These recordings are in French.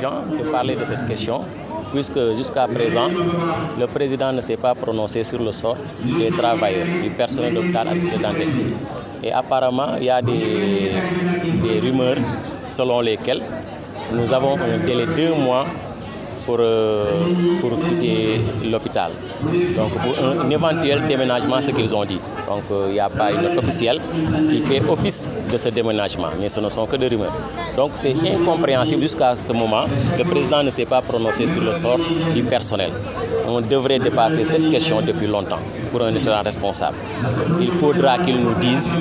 urgent de parler de cette question, puisque jusqu'à présent, le président ne s'est pas prononcé sur le sort des travailleurs, du personnel de l'hôpital Aristide Dantec. Et apparemment, il y a des rumeurs selon lesquelles nous avons un délai de 2 mois pour quitter l'hôpital. Donc pour un éventuel déménagement, ce qu'ils ont dit. Donc il n'y a pas une note officielle qui fait office de ce déménagement, mais ce ne sont que des rumeurs. Donc c'est incompréhensible jusqu'à ce moment. Le président ne s'est pas prononcé sur le sort du personnel. On devrait dépasser cette question depuis longtemps pour un État responsable. Il faudra qu'il nous dise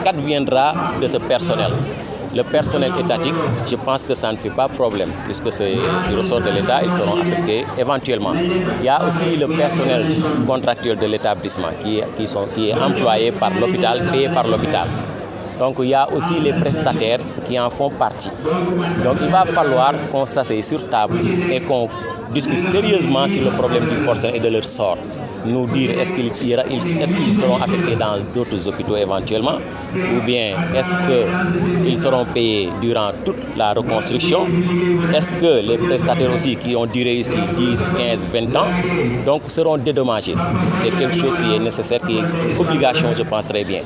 qu'adviendra de ce personnel. Le personnel étatique, je pense que ça ne fait pas problème, puisque c'est du ressort de l'État, ils seront affectés éventuellement. Il y a aussi le personnel contractuel de l'établissement qui est employé par l'hôpital, payé par l'hôpital. Donc il y a aussi les prestataires qui en font partie. Donc il va falloir qu'on s'asseye sur table et qu'on discute sérieusement sur le problème du personnel et de leur sort. Nous dire est-ce qu'ils seront affectés dans d'autres hôpitaux éventuellement, ou bien est-ce qu'ils seront payés durant toute la reconstruction, est-ce que les prestataires aussi qui ont duré ici 10, 15, 20 ans, donc seront dédommagés. C'est quelque chose qui est nécessaire, qui est une obligation, je pense très bien.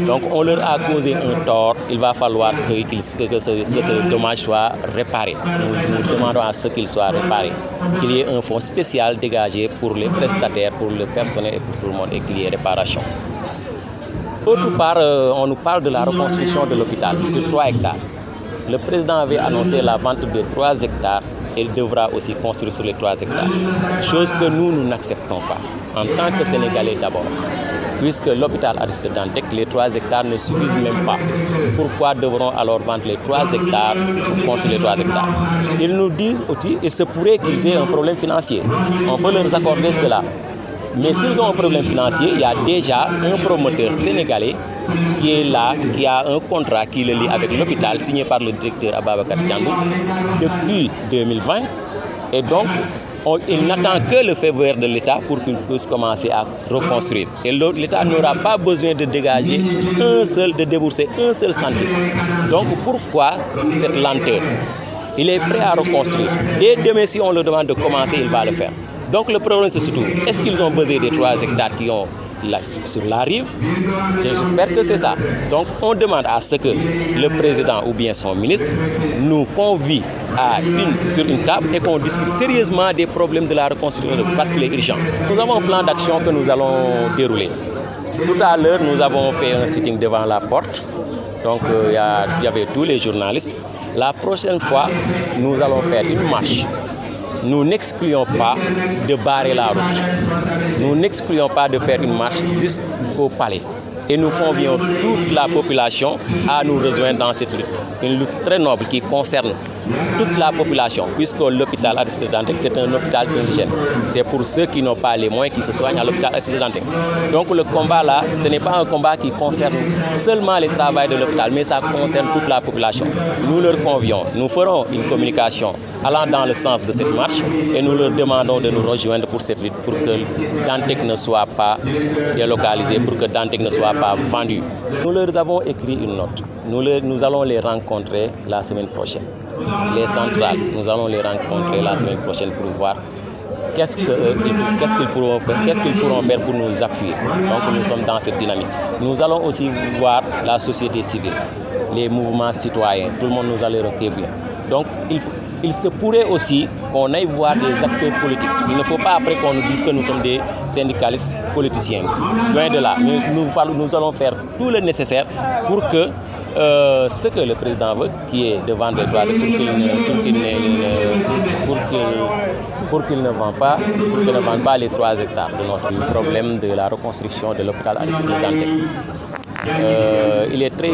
Donc on leur a causé un tort, il va falloir que ce dommage soit réparé. Nous demandons à ce qu'il soit réparé, qu'il y ait un fonds spécial dégagé pour les prestataires, pour le personnel et pour tout le monde, et qu'il y ait réparation. D'autre part, on nous parle de la reconstruction de l'hôpital sur 3 hectares. Le président avait annoncé la vente de 3 hectares et il devra aussi construire sur les 3 hectares. Chose que nous n'acceptons pas, en tant que Sénégalais d'abord. Puisque l'hôpital Aristide Dantec, les 3 hectares ne suffisent même pas. Pourquoi devront alors vendre les 3 hectares pour construire les 3 hectares? Ils nous disent aussi qu'il se pourrait qu'ils aient un problème financier. On peut leur accorder cela. Mais s'ils ont un problème financier, il y a déjà un promoteur sénégalais qui est là, qui a un contrat qui le lie avec l'hôpital, signé par le directeur Ababacar Diandou depuis 2020. Et donc, il n'attend que le feu vert de l'État pour qu'il puisse commencer à reconstruire. Et l'État n'aura pas besoin de dégager de débourser un seul centime. Donc pourquoi cette lenteur? Il est prêt à reconstruire. Dès demain, si on le demande de commencer, il va le faire. Donc le problème c'est surtout, est-ce qu'ils ont besoin des 3 hectares qui ont sur la rive? J'espère que c'est ça. Donc on demande à ce que le président ou bien son ministre nous convie sur une table et qu'on discute sérieusement des problèmes de la reconstruction parce qu'il est urgent. Nous avons un plan d'action que nous allons dérouler. Tout à l'heure, nous avons fait un sitting devant la porte. Donc il y avait tous les journalistes. La prochaine fois, nous allons faire une marche. Nous n'excluons pas de barrer la route. Nous n'excluons pas de faire une marche jusqu'au palais. Et nous convions toute la population à nous rejoindre dans cette lutte. Une lutte très noble qui concerne toute la population, puisque l'hôpital Aristide Dantec, c'est un hôpital indigène. C'est pour ceux qui n'ont pas les moyens qui se soignent à l'hôpital Aristide Dantec. Donc le combat là, ce n'est pas un combat qui concerne seulement les travailleurs de l'hôpital, mais ça concerne toute la population. Nous leur convions, nous ferons une communication allant dans le sens de cette marche et nous leur demandons de nous rejoindre pour cette lutte, pour que Dantec ne soit pas délocalisé, pour que Dantec ne soit pas vendu. Nous leur avons écrit une note. Nous allons les rencontrer la semaine prochaine. Les centrales, nous allons les rencontrer la semaine prochaine pour voir qu'est-ce qu'ils pourront faire pour nous appuyer. Donc nous sommes dans cette dynamique. Nous allons aussi voir la société civile, les mouvements citoyens, tout le monde nous a les recueillir. Donc il se pourrait aussi qu'on aille voir des acteurs politiques. Il ne faut pas après qu'on nous dise que nous sommes des syndicalistes politiciens. Loin de là. Nous allons faire tout le nécessaire pour que ce que le président veut, qui est de vendre les 3 pour qu'il ne vende pas les 3 hectares de notre problème de la reconstruction de l'hôpital Aristide Dantec. Il est très